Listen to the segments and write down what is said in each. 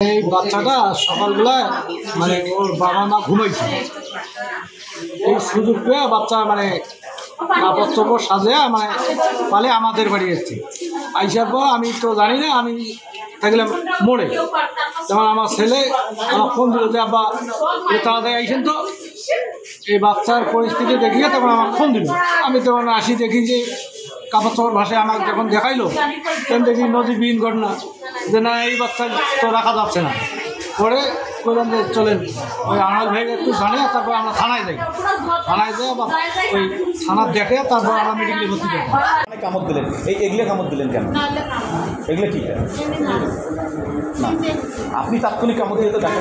এই বাচ্চাটা সকালবেলায় মানে ওর বাবা মা ঘুমাইছে, এই সুযোগ পেয়ে বাচ্চা মানে কাপড় চোপড় সাজিয়ে মানে পালে আমাদের বাড়ি এসছে। আইসার পর আমি তো জানি না, আমি থাকলাম মোড়ে, যেমন আমার ছেলে আমার ফোন দিল যে আব্বা তাড়াতাড়ি আইসেন তো, এই বাচ্চার পরিস্থিতি দেখিয়ে তখন আমার ফোন দিল। আমি তখন আসি, দেখি যে কাপড় চোপড় ভাষায় আমাকে যখন দেখাইলো তখন দেখি নজিরবিহীন ঘটনা যে না, এই বাচ্চা তো রাখা যাচ্ছে না। পরে বললাম যে চলেন ওই আনাল ভাইকে একটু জানিয়ে তারপর আমরা থানায় যাই, থানায় যাই বা ওই থানার দেখে তারপর আমরা মেডিকেলে ভর্তি করি। কামড় দিলেন, এগুলো কামড় দিলেন কেন? এগুলো ঠিক না, আপনি তাৎক্ষণিক কামড় দিয়ে তো দেখা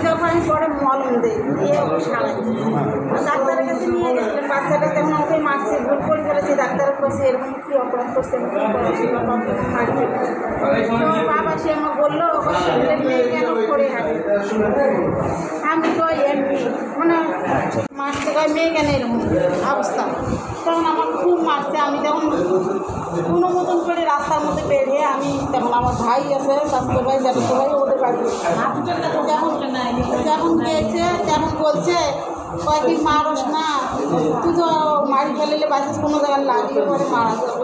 যখন পরে মলম দেয় দিয়ে ডাক্তারের কাছে নিয়ে গেছিলেন। বাচ্চাটা তেমন ওকে মারছে, ভুল করে ফেলেছে। ডাক্তারের কাছে এরকম কি অপরাধ করছে, বাবা সে আমার বললো মেয়ে কেন করে হাঁটে। আমি তো এমনি মানে মারছে, মেয়ে কেন এরকম অবস্থা। তখন আমার খুব মারছে। আমি তখন কোনো মতন করে রাস্তার মধ্যে বেরিয়ে আমি তখন আমার ভাই আছে, স্বাস্থ্য ভাই, জ্যাঠা ভাই, ওদের বাড়ি যখন গিয়েছে তেমন বলছে কয়েকদিন মারস না, তুই তো মারি ফেলে বাসিস কোনো জায়গায় লাগলে পরে মারা যাবে।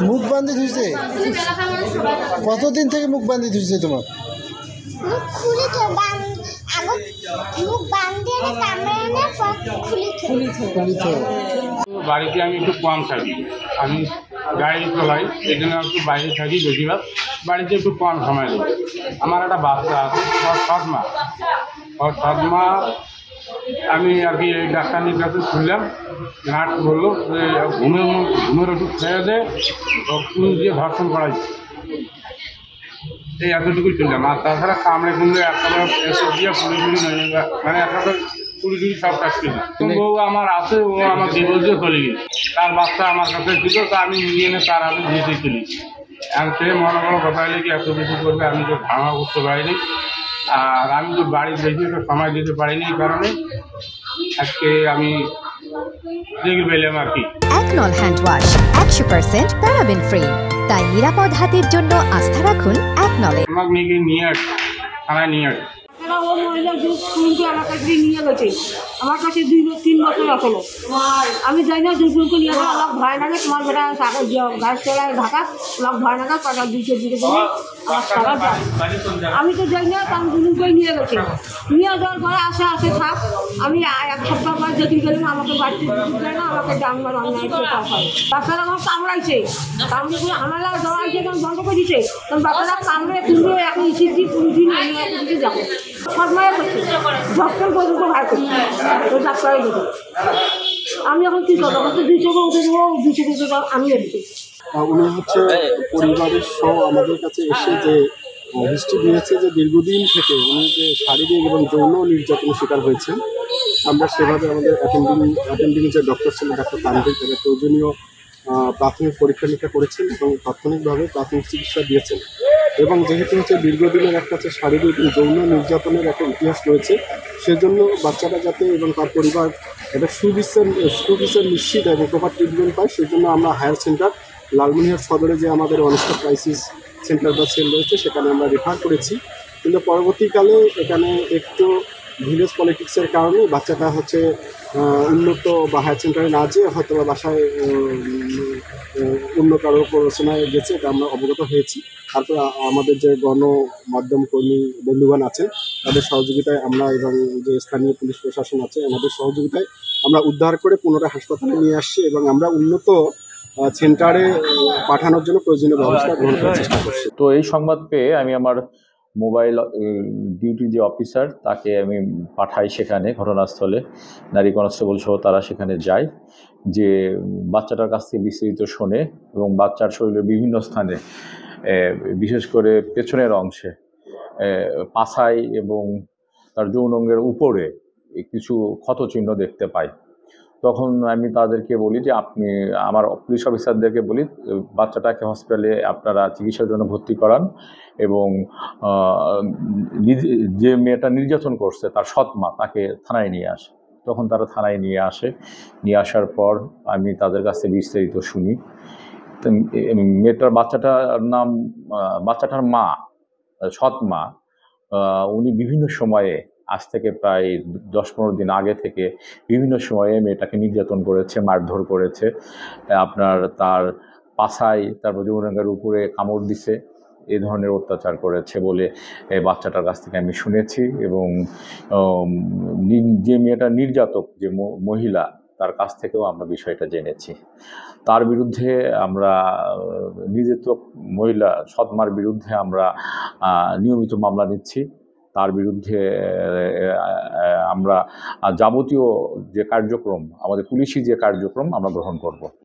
মুখ বান্ধি ধুইছে? কতদিন থেকে মুখ বান্ধি ধুইছে তোমার? বাড়িতে আমি একটু কম থাকি, আমি গাড়ি চালাই, এই জন্য একটু বাইরে থাকি বেশিরভাগ। বাড়িতে একটু কম সময় দিই। আমার একটা বাচ্চা আছে, ওর সৎমা আমি আর কি ডাক্তারের কাছে শুনলাম, নার্স বললো যে ঘুমের ওষুধ খেয়ে দেয়, পুলিশ দিয়ে ধর্ষণ করাইছে। এই এতটুকুই শুনলাম। আর তাছাড়া কামড়ে কুমড়ে একেবারে এসে দিয়ে পুলিশ মানে একেবারে পুলিশ সব কাজ ছিল। বউ আমার আছে, ও আমার জীবন দিয়ে চলে গেছে। তার বাচ্চা আমার কাছে ছিল, তা আমি নিয়ে এনে তার আমি দিয়েছি চলি। আর সে মনে করো কথা হলে কি এত কিছু করবে, আমি তো ধারণা করতে পারিনি। আর আমি তো বাড়ি দেখি তো সময় দিতে পারিনি, এই কারণে আজকে আমি দেখে পেলাম আর কি। একনল হ্যান্ড ওয়াশ 100% প্যারাবেন ফ্রি, তাই নিরাপদ হাতের জন্য আস্থা রাখুন একনলে। আমাকে নিয়ে আস, থানায় নিয়ে আস। ও মহিলা দুপুরকে আমার কাছে নিয়ে গেছে, আমার কাছে 2-3 বছর আসলো। আমি যাই না, দুপুরকে নিয়ে গেলে আমার ভয় লাগে। তোমার বেটা গাছ তলায় ঢাকা, আমার ভয় লাগে, টাকা দিকে দিকে দিলে আমার সারা যায়। আমি তো যাই না, কারণ দুপুরকে নিয়ে গেছে। নিয়ে যাওয়ার পরে আসে থাক। আমি 1 সপ্তাহ পর যদি গেলাম, আমাকে বাড়িতে যায় না, আমাকে ডাঙ্গার অন্যায় হয়। বাচ্চারা আমার কামড়াইছে, কামড়ে করে হামলা দেওয়া হয়েছে, তখন বন্ধ করে দিচ্ছে। তখন বাচ্চারা কামড়ে তুলবে, এখন ইসিজি পুলিশ নিয়ে যাবো সরমায়া করছে, ডক্টর পর্যন্ত ভাই করছে, ওই ডাক্তারের দিকে। আমি এখন কী করবো? আমাকে 2 চোখে উঠে দেবো, 2 চোখে উঠে দেবো, আমি এদিকে। উনি হচ্ছে পরিবারের সহ আমাদের কাছে এসে যে হিস্ট্রি দিয়েছে যে দীর্ঘদিন থেকে উনি যে শারীরিক এবং যৌন নির্যাতনের শিকার হয়েছেন। আমরা সেভাবে আমাদের অ্যাটেন্ডিং যে ডক্টর ছিলেন, ডাক্তার তানভীর, তাদের প্রয়োজনীয় প্রাথমিক পরীক্ষা নিরীক্ষা করেছেন এবং তাৎক্ষণিকভাবে প্রাথমিক চিকিৎসা দিয়েছেন। এবং যেহেতু হচ্ছে দীর্ঘদিনের একটা হচ্ছে শারীরিক যৌন নির্যাতনের একটা ইতিহাস রয়েছে, সেজন্য বাচ্চাটা যাতে এবং তার পরিবার একটা সুবিচার নিশ্চিত এবং প্রপার ট্রিটমেন্ট পায়, সেজন্য আমরা হায়ার সেন্টার লালমনিরহাট সদরে যে আমাদের ওয়ান স্টপ ক্রাইসিস সেন্টার বা সেল রয়েছে সেখানে আমরা রেফার করেছি। কিন্তু পরবর্তীকালে এখানে একটু ভিলেজ পলিটিক্সের কারণে বাচ্চাটা হচ্ছে উন্নত বা হায়ার সেন্টারে না যেয়ে হয়তো বা বাসায় অন্য কারো প্ররোচনায় গেছে, এটা আমরা অবগত হয়েছি। তারপর আমাদের যে গণমাধ্যম কর্মী বন্ধুগণ আছেন তাদের সহযোগিতায় আমরা এবং যে স্থানীয় পুলিশ প্রশাসন আছে আমাদের সহযোগিতায় আমরা উদ্ধার করে পুনরায় হাসপাতালে নিয়ে আসছি এবং আমরা উন্নত সেন্টারে পাঠানোর জন্য প্রয়োজনীয় ব্যবস্থা গ্রহণ করার চেষ্টা করছি। তো এই সংবাদ পেয়ে আমি আমার মোবাইল ডিউটি যে অফিসার তাকে আমি পাঠাই সেখানে ঘটনাস্থলে, নারী কনস্টেবল সহ তারা সেখানে যায়, যে বাচ্চাটার কাছ থেকে বিস্তারিত শোনে এবং বাচ্চার শরীরের বিভিন্ন স্থানে, বিশেষ করে পেছনের অংশে, পাছায় এবং তার যৌনাঙ্গের উপরে কিছু ক্ষতচিহ্ন দেখতে পাই। তখন আমি তাদেরকে বলি যে আপনি আমার পুলিশ অফিসারদেরকে বলি বাচ্চাটাকে হসপিটালে আপনারা চিকিৎসার জন্য ভর্তি করান এবং যে মেয়েটা নির্যাতন করছে তার সৎ মা তাকে থানায় নিয়ে আসে। তখন তারা থানায় নিয়ে আসে। নিয়ে আসার পর আমি তাদের কাছে বিস্তারিত শুনি। তো বাচ্চাটার নাম, বাচ্চাটার মা, সৎ মা, উনি বিভিন্ন সময়ে, আজ থেকে প্রায় 10-15 দিন আগে থেকে বিভিন্ন সময়ে মেয়েটাকে নির্যাতন করেছে, মারধর করেছে। আপনার তার পাছায়, তারপর যৌনাঙ্গের উপরে কামড় দিছে, এই ধরনের অত্যাচার করেছে বলে এই বাচ্চাটার কাছ থেকে আমি শুনেছি। এবং যে মেয়েটা নির্যাতক, যে মহিলা, তার কাছ থেকেও আমরা বিষয়টা জেনেছি। তার বিরুদ্ধে আমরা, নির্যাতক মহিলা সৎমার বিরুদ্ধে আমরা নিয়মিত মামলা নিচ্ছি। তার বিরুদ্ধে আমরা যাবতীয় যে কার্যক্রম, আমাদের পুলিশি যে কার্যক্রম আমরা গ্রহণ করব।